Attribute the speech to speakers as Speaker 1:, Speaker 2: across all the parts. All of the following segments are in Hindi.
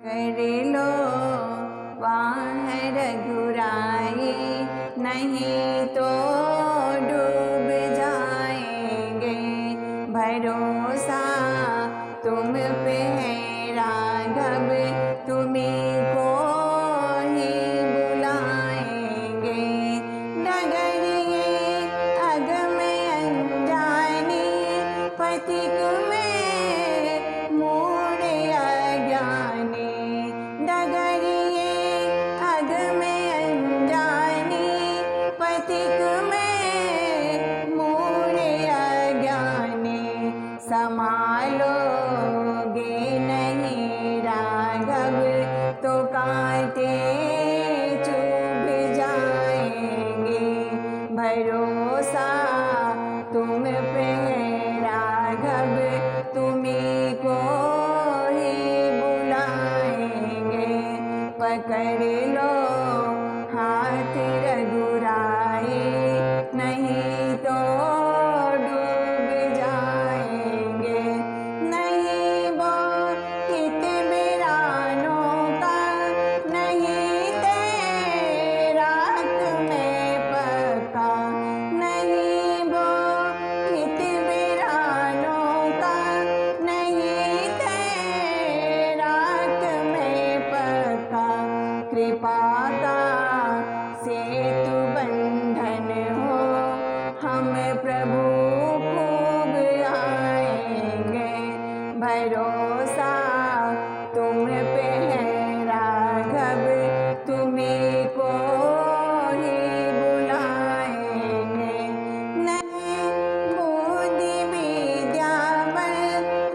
Speaker 1: कर लो वाह रघुराई, नहीं तो डूब जाएंगे। भरोसा तुम पे है राघव, तुम्हीं को ही बुलाएंगे। डगरिए अग में अनजानी, पथिक में मोड़ अज्ञानी। डगरिए अग में अनजानी, पथिक में मोड़ अज्ञानी। संभालोगे नहीं राघव, तो कांटे चुभ जाएंगे। भरोसा तुम पे है राघव, तुम्हीं को ही बुलाएंगे। पकड़ लो हाथ रघुराई, नहीं तो डूब जाएंगे। नहीं वो हित वीरानों का, नहीं तैराक में पक्का। नहीं वो हित वीरानों का, नहीं तैराक में पक्का। कृपा का सेतु बंधन हो, हम प्रभु खूब आएंगे। भरोसा तुम पे है राघव, तुम्हीं को ही बुलाएंगे। नहीं बुद्धि विद्या बल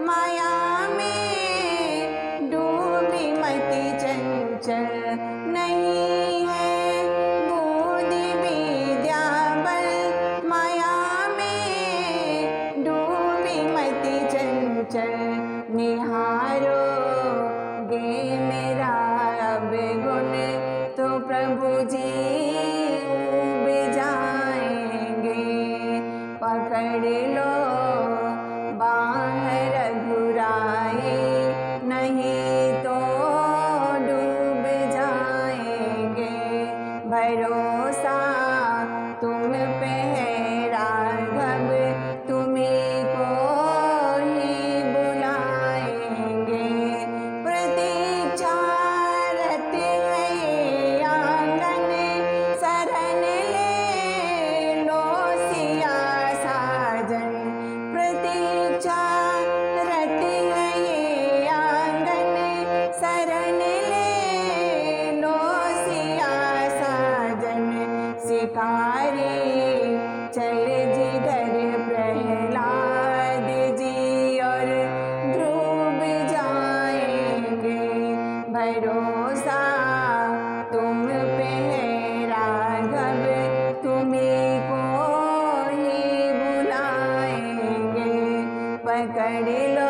Speaker 1: माया में डूबी मति चंचल। नहीं है बुद्धि विद्या बल माया में डूबी मति चंचल। निहारोगे मेरा अब गुण, तो प्रभु जी उब जाएंगे। पकड़ लो बाह रघुराई, नहीं तो डूब जाएंगे। भरोसा तुम पे है राघव, तुम्हीं को ही बुलाएंगे। प्रतीक्षा रत है ये आंगन, शरण ले लो सिया साजन। प्रतीक्षा रत है ये आंगन, शरण ले लो सिया साजन। शिकारी चल जिधर प्रहलाद जी और ध्रुव जाएंगे। भरोसा तुम पे है राघव, तुम्हीं को ही बुलाएंगे। पकड़ लो